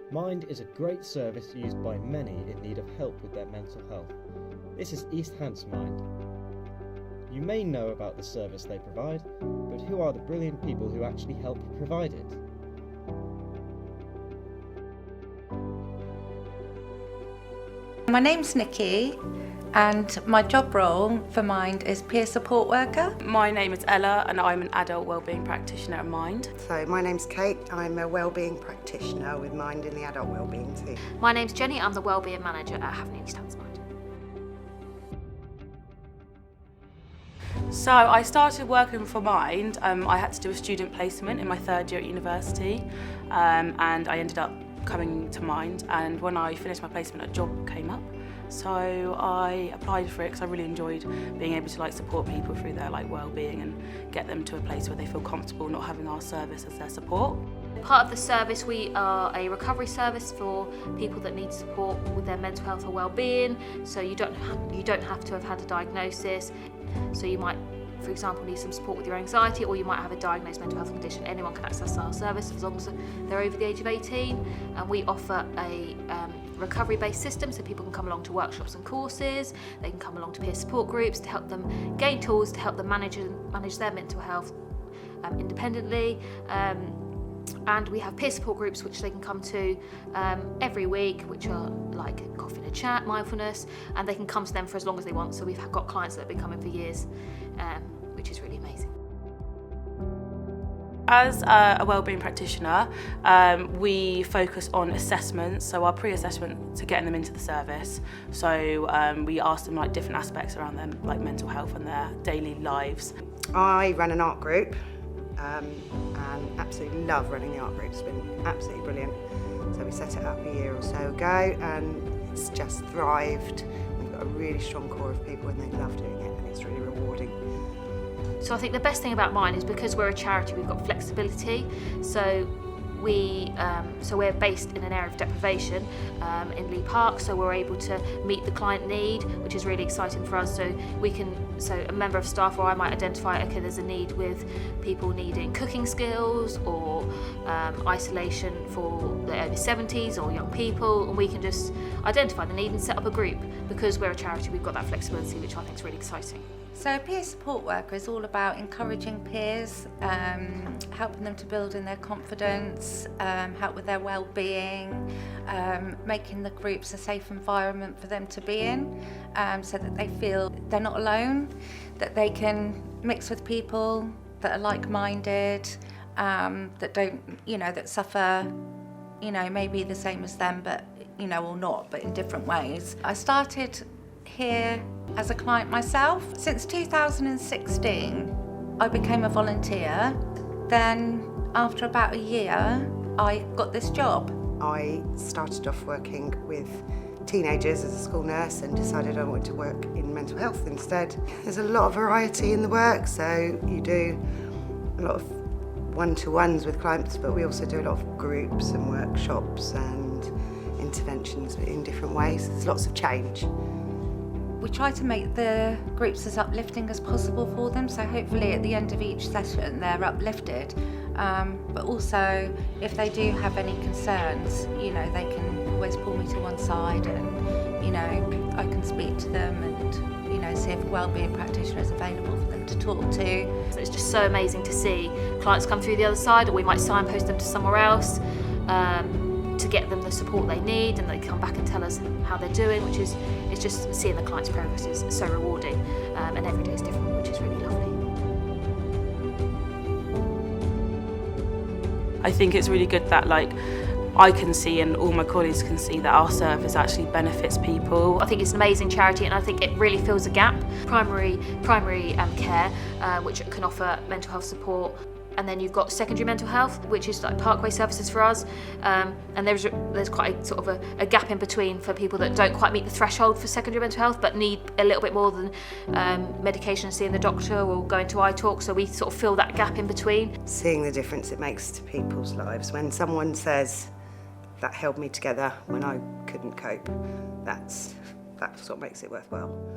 Mind is a great service used by many in need of help with their mental health. This is East Hants Mind. You may know about the service they provide, but who are the brilliant people who actually help provide it? My name's Nikki and my job role for Mind is peer support worker. My name is Ella and I'm an adult wellbeing practitioner at Mind. So my name's Kate, I'm a wellbeing practitioner with Mind in the Adult Wellbeing Team. My name's Jenny, I'm the wellbeing manager at Haven East Hants Mind. So I started working for Mind. I had to do a student placement in my third year at university and I ended up coming to Mind, and when I finished my placement a job came up. So I applied for it because I really enjoyed being able to support people through their well-being and get them to a place where they feel comfortable not having our service as their support. Part of the service, we are a recovery service for people that need support with their mental health or well-being. So you don't have to have had a diagnosis. So you might, for example, need some support with your anxiety, or you might have a diagnosed mental health condition. Anyone can access our service as long as they're over the age of 18. And we offer a recovery-based system, so people can come along to workshops and courses. They can come along to peer support groups to help them gain tools to help them manage their mental health independently. And we have peer support groups which they can come to every week, which are like coffee and a chat, mindfulness, and they can come to them for as long as they want. So we've got clients that have been coming for years, which is really amazing. As a wellbeing practitioner, we focus on assessments, so our pre-assessment to getting them into the service. So we ask them different aspects around their mental health and their daily lives. I run an art group and absolutely love running the art group. It's been absolutely brilliant. So we set it up a year or so ago and it's just thrived. We've got a really strong core of people and they love doing it and it's really rewarding. So I think the best thing about Mind is because we're a charity, we've got flexibility. So we're based in an area of deprivation in Lee Park, so we're able to meet the client need, which is really exciting for us. So a member of staff, or I might identify, okay, there's a need with people needing cooking skills or isolation for the over 70s or young people, and we can just identify the need and set up a group. Because we're a charity, we've got that flexibility, which I think is really exciting. So a peer support worker is all about encouraging peers, helping them to build in their confidence, help with their well-being, making the groups a safe environment for them to be in, so that they feel they're not alone, that they can mix with people that are like-minded, that that suffer, maybe the same as them, but or not, but in different ways. I started here as a client myself. Since 2016, I became a volunteer. Then after about a year, I got this job. I started off working with teenagers as a school nurse and decided I wanted to work in mental health instead. There's a lot of variety in the work, so you do a lot of one-to-ones with clients, but we also do a lot of groups and workshops and interventions in different ways. There's lots of change. We try to make the groups as uplifting as possible for them, so hopefully at the end of each session they're uplifted. But also, if they do have any concerns, they can always pull me to one side and, I can speak to them and, see if a wellbeing practitioner is available for them to talk to. So it's just so amazing to see clients come through the other side, or we might signpost them to somewhere else to get them the support they need, and they come back and tell us how they're doing, which is just seeing the client's progress is so rewarding, and every day is different, which is really lovely. I think it's really good that I can see and all my colleagues can see that our service actually benefits people. I think it's an amazing charity, and I think it really fills a gap. Primary care, which can offer mental health support. And then you've got secondary mental health, which is like parkway services for us. And there's quite a sort of a gap in between for people that don't quite meet the threshold for secondary mental health, but need a little bit more than medication, seeing the doctor or going to iTalk. So we sort of fill that gap in between. Seeing the difference it makes to people's lives. When someone says, that held me together when I couldn't cope, that's what makes it worthwhile.